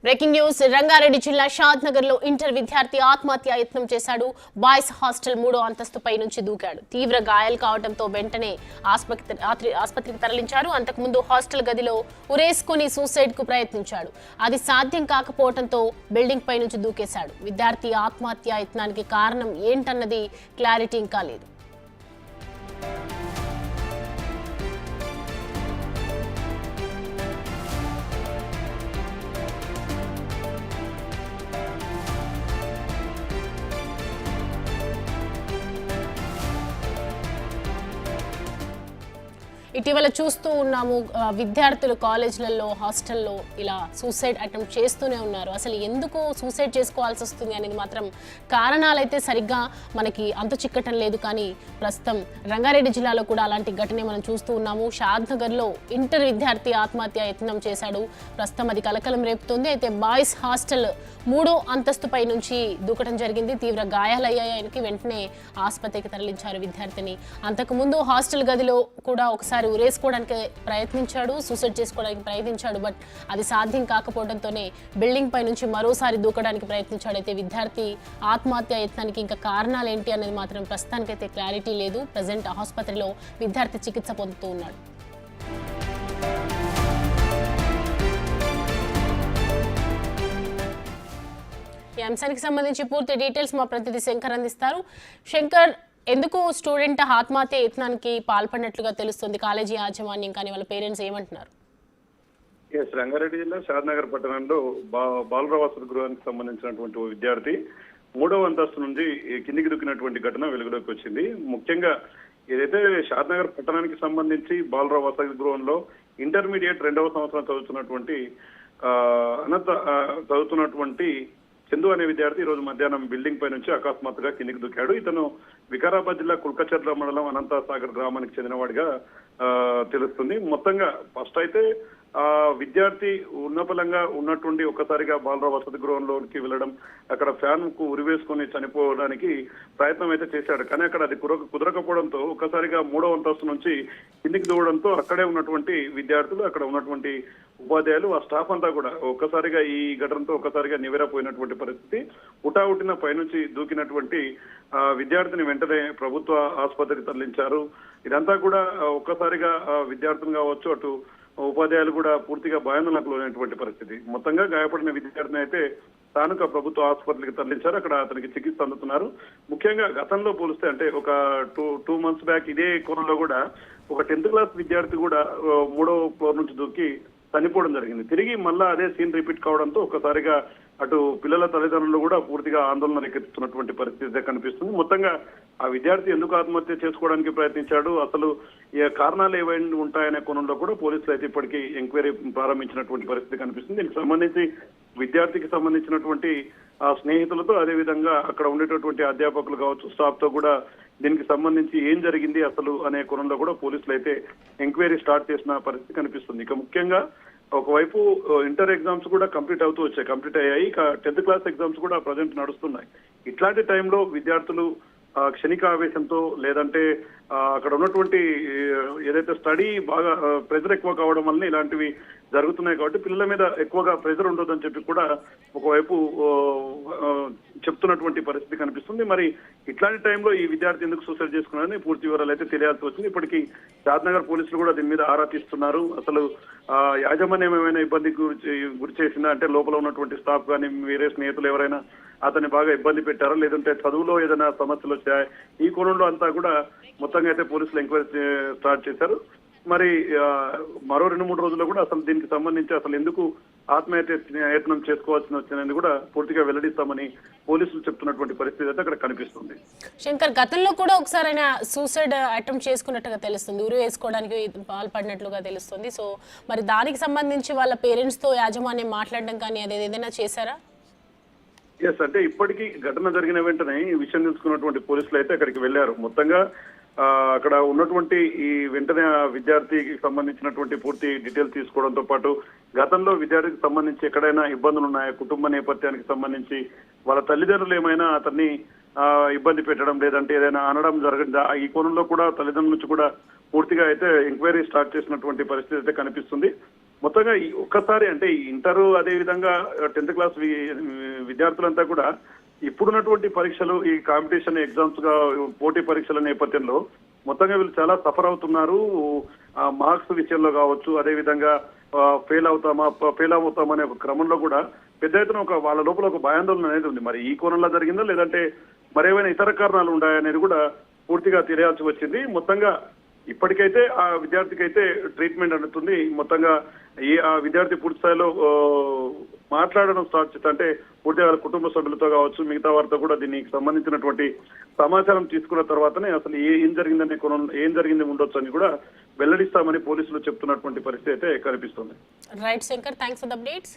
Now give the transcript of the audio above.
Breaking news Rangareddy జిల్లా షాద్ నగర్ లో inter విద్యార్థి ఆత్మహత్య యత్నం చేశాడు. బాయ్స్ హాస్టల్ 3వ అంతస్తుపై నుంచి దూకాడు. తీవ్ర గాయాలు కావడంతో వెంటనే ఆసుపత్రికి తరలించారు. అంతకుముందు హాస్టల్ గదిలో ఉరేసుకుని సూసైడ్ కు ప్రయత్నించాడు. అది సాధ్యం కాకపోవడంతో బిల్డింగ్ పై నుంచి దూకేశాడు. విద్యార్థి ఆత్మహత్య యత్నానికి కారణం ఏంటన్నది క్లారిటీ ఇంకా లేదు. ఇటీవల చూస్తూ ఉన్నాము విద్యార్థులు కాలేజీలలో హాస్టల్లో ఇలా సూసైడ్ అటెంప్ట్ చేస్తూనే ఉన్నారు. అసలు ఎందుకు సూసైడ్ చేసుకోవాల్సి వస్తుంది అనేది మాత్రం కారణాలైతే సరిగ్గా మనకి అంతు చిక్కటం లేదు. కానీ ప్రస్తుతం రంగారెడ్డి జిల్లాలో కూడా అలాంటి ఘటనే మనం చూస్తూ ఉన్నాము. షాద్ నగర్లో ఇంటర్ విద్యార్థి ఆత్మహత్య యత్నం చేశాడు. ప్రస్తుతం అది కలకలం రేపుతుంది. అయితే బాయ్స్ హాస్టల్ 3వ అంతస్తుపై నుంచి దూకడం జరిగింది. తీవ్ర గాయాలయ్యాయనికి వెంటనే ఆసుపత్రికి తరలించారు విద్యార్థిని. అంతకుముందు హాస్టల్ గదిలో కూడా ఒకసారి ఉరేసుకోవడానికి ప్రయత్నించాడు, సూసైడ్ చేసుకోవడానికి ప్రయత్నించాడు. బట్ అది సాధ్యం కాకపోవడంతోనే బిల్డింగ్ పై నుంచి మరోసారి దూకడానికి ప్రయత్నించాడు. అయితే విద్యార్థి ఆత్మహత్య యత్నానికి ఇంకా కారణాలు ఏంటి అనేది మాత్రం ప్రస్తుతానికైతే క్లారిటీ లేదు. ప్రజెంట్ ఆసుపత్రిలో విద్యార్థి చికిత్స పొందుతూ ఉన్నాడు. ఈ అంశానికి సంబంధించి పూర్తి డీటెయిల్స్ మా ప్రతినిధి శంకర్ అందిస్తారు. శంకర్, ఎందుకు స్టూడెంట్ ఆత్మహత్య యత్నానికి పాల్పడినట్లుగా తెలుస్తుంది? కాలేజీ యాజమాన్యం కానీ వాళ్ళ పేరెంట్స్ ఏమంటున్నారు? రంగారెడ్డి జిల్లా షాద్నగర్ పట్టణంలో బాలుర వసతి గృహానికి సంబంధించినటువంటి ఓ విద్యార్థి 3వ అంతస్తు నుంచి కిందికి దుక్కినటువంటి ఘటన వెలుగులోకి వచ్చింది. ముఖ్యంగా ఏదైతే షాద్నగర్ పట్టణానికి సంబంధించి బాలుర వసతి గృహంలో ఇంటర్మీడియట్ 2వ సంవత్సరం చదువుతున్నటువంటి చందు అనే విద్యార్థి ఈ రోజు మధ్యాహ్నం బిల్డింగ్ పై నుంచి అకస్మాత్తుగా కిందికి దూకాడు. ఇతను వికారాబాద్ జిల్లా కుల్కచర్ల మండలం అనంతసాగర్ గ్రామానికి చెందినవాడిగా తెలుస్తుంది. మొత్తంగా ఫస్ట్ అయితే విద్యార్థి ఉన్నపలంగా ఉన్నటువంటి ఒక్కసారిగా బాలుర వసతి గృహంలోకి వెళ్ళడం, అక్కడ ఫ్యాన్ కు ఉరివేసుకొని చనిపోవడానికి ప్రయత్నం అయితే చేశాడు. కానీ అక్కడ అది కుదరకపోవడంతో ఒక్కసారిగా 3వ అంతస్తు నుంచి కిందికి దూవడంతో అక్కడే ఉన్నటువంటి విద్యార్థులు, అక్కడ ఉన్నటువంటి ఉపాధ్యాయులు, ఆ స్టాఫ్ అంతా కూడా ఒక్కసారిగా ఈ ఘటనతో ఒక్కసారిగా నివేరపోయినటువంటి పరిస్థితి. ఉటావుటిన పైనుంచి దూకినటువంటి విద్యార్థిని వెంటనే ప్రభుత్వ ఆసుపత్రికి తరలించారు. ఇదంతా కూడా ఒక్కసారిగా విద్యార్థులు కావచ్చు, అటు ఉపాధ్యాయులు కూడా పూర్తిగా భయాందోళనకు లోనైనటువంటి పరిస్థితి. మొత్తంగా గాయపడిన విద్యార్థిని అయితే స్థానిక ప్రభుత్వ ఆసుపత్రికి తరలించారు. అక్కడ అతనికి చికిత్స అందుతున్నారు. ముఖ్యంగా గతంలో పోలిస్తే అంటే ఒక టూ మంత్స్ బ్యాక్ ఇదే కోణంలో కూడా ఒక 10th క్లాస్ విద్యార్థి కూడా 3వ ఫ్లోర్ నుంచి దూకి చనిపోవడం జరిగింది. తిరిగి మళ్ళా అదే సీన్ రిపీట్ కావడంతో ఒక్కసారిగా అటు పిల్లల తల్లిదండ్రులు కూడా పూర్తిగా ఆందోళన రేకెత్తుతున్నటువంటి పరిస్థితి కనిపిస్తుంది. మొత్తంగా ఆ విద్యార్థి ఎందుకు ఆత్మహత్య చేసుకోవడానికి ప్రయత్నించాడు, అసలు కారణాలు ఏవైనా ఉంటాయనే కోణంలో కూడా పోలీసులు అయితే ఇప్పటికీ ఎంక్వైరీ ప్రారంభించినటువంటి పరిస్థితి కనిపిస్తుంది. దీనికి సంబంధించి విద్యార్థికి సంబంధించినటువంటి ఆ స్నేహితులతో, అదేవిధంగా అక్కడ ఉండేటటువంటి అధ్యాపకులు కావచ్చు, స్టాఫ్ తో కూడా దీనికి సంబంధించి ఏం జరిగింది అసలు అనే కోణంలో కూడా పోలీసులు అయితే ఎంక్వైరీ స్టార్ట్ చేసిన పరిస్థితి కనిపిస్తుంది. ఇక ముఖ్యంగా ఒకవైపు ఇంటర్ ఎగ్జామ్స్ కూడా కంప్లీట్ అయ్యాయి. ఇక 10th క్లాస్ ఎగ్జామ్స్ కూడా ప్రజెంట్ నడుస్తున్నాయి. ఇట్లాంటి టైంలో విద్యార్థులు క్షణిక ఆవేశంతో, లేదంటే అక్కడ ఉన్నటువంటి ఏదైతే స్టడీ బాగా ప్రెజర్ ఎక్కువ కావడం వల్ల ఇలాంటివి జరుగుతున్నాయి. కాబట్టి పిల్లల మీద ఎక్కువగా ప్రెజర్ ఉండొద్దని చెప్పి కూడా ఒకవైపు చెప్తున్నటువంటి పరిస్థితి కనిపిస్తుంది. మరి ఇట్లాంటి టైంలో ఈ విద్యార్థి ఎందుకు సూసైడ్ చేసుకున్నారని పూర్తి వివరాలు అయితే తెలియాల్సి వచ్చింది. ఇప్పటికీ షాద్నగర్ పోలీసులు కూడా దీని మీద ఆరా తీస్తున్నారు. అసలు యాజమాన్యం ఏమైనా ఇబ్బందికి గురి చేసిందా, అంటే లోపల ఉన్నటువంటి స్టాఫ్ కానీ వేరే స్నేహితులు ఎవరైనా అతన్ని బాగా ఇబ్బంది పెట్టారా, లేదంటే చదువులో ఏదైనా సమస్యలు వచ్చాయా, ఈ కోణంలో అంతా కూడా మొత్తంగా అయితే పోలీసులు ఎంక్వైరీ స్టార్ట్ చేశారు. మరి మరో 2-3 రోజుల్లో కూడా అసలు దీనికి సంబంధించి అసలు ఎందుకు ఆత్మహత్య యత్నం చేసుకోవాల్సి వచ్చిందని కూడా పూర్తిగా వెల్లడిస్తామని పోలీసులు చెప్తున్నటువంటి పరిస్థితి అయితే అక్కడ కనిపిస్తుంది. శంకర్, గతంలో కూడా ఒకసారి ఆయన సూసైడ్ అటెంప్ట్ చేసుకున్నట్టుగా తెలుస్తుంది, ఉరి వేసుకోవడానికి పాల్పడినట్లుగా తెలుస్తుంది. సో మరి దానికి సంబంధించి వాళ్ళ పేరెంట్స్ తో యాజమాన్యం మాట్లాడడం కానీ అది ఏదైనా చేశారా? అంటే ఇప్పటికీ ఘటన జరిగిన వెంటనే ఈ విషయం తెలుసుకున్నటువంటి పోలీసులు అయితే అక్కడికి వెళ్లారు. మొత్తంగా అక్కడ ఉన్నటువంటి ఈ వెంటనే విద్యార్థికి సంబంధించినటువంటి పూర్తి డీటెయిల్స్ తీసుకోవడంతో పాటు గతంలో విద్యార్థికి సంబంధించి ఎక్కడైనా ఇబ్బందులు ఉన్నాయా, కుటుంబ నేపథ్యానికి సంబంధించి వాళ్ళ తల్లిదండ్రులు ఏమైనా అతన్ని ఇబ్బంది పెట్టడం, లేదంటే ఏదైనా అనడం జరగదా, ఈ కోణంలో కూడా తల్లిదండ్రుల నుంచి కూడా పూర్తిగా అయితే ఎంక్వైరీ స్టార్ట్ చేసినటువంటి పరిస్థితి అయితే కనిపిస్తుంది. మొత్తంగా ఒక్కసారి అంటే ఈ ఇంటర్ అదే విధంగా 10th క్లాస్ విద్యార్థులంతా కూడా ఇప్పుడున్నటువంటి పరీక్షలు ఈ కాంపిటీషన్ ఎగ్జామ్స్ గా పోటీ పరీక్షల నేపథ్యంలో మొత్తంగా వీళ్ళు చాలా సఫర్ అవుతున్నారు. మార్క్స్ విషయంలో కావచ్చు, అదే విధంగా ఫెయిల్ అవుతామనే ఒక క్రమంలో కూడా పెద్ద ఎత్తున వాళ్ళ లోపల ఒక భయాందోళన అనేది ఉంది. మరి ఈ కోణంలో జరిగిందా లేదంటే మరేమైనా ఇతర కారణాలు ఉన్నాయనేది కూడా పూర్తిగా తెలియాల్సి వచ్చింది. మొత్తంగా ఇప్పటికైతే ఆ విద్యార్థికి అయితే ట్రీట్మెంట్ అందుతుంది. మొత్తంగా ఆ విద్యార్థి పూర్తి స్థాయిలో మాట్లాడడం స్టార్ట్ చేస్తే అంటే పూర్తిగా వాళ్ళ కుటుంబ సభ్యులతో కావచ్చు, మిగతా వారితో కూడా దీనికి సంబంధించినటువంటి సమాచారం తీసుకున్న తర్వాతనే అసలు ఏం జరిగింది ఉండొచ్చు అని కూడా వెల్లడిస్తామని పోలీసులు చెప్తున్నటువంటి పరిస్థితి అయితే కనిపిస్తుంది. Right Shankar, thanks for the updates.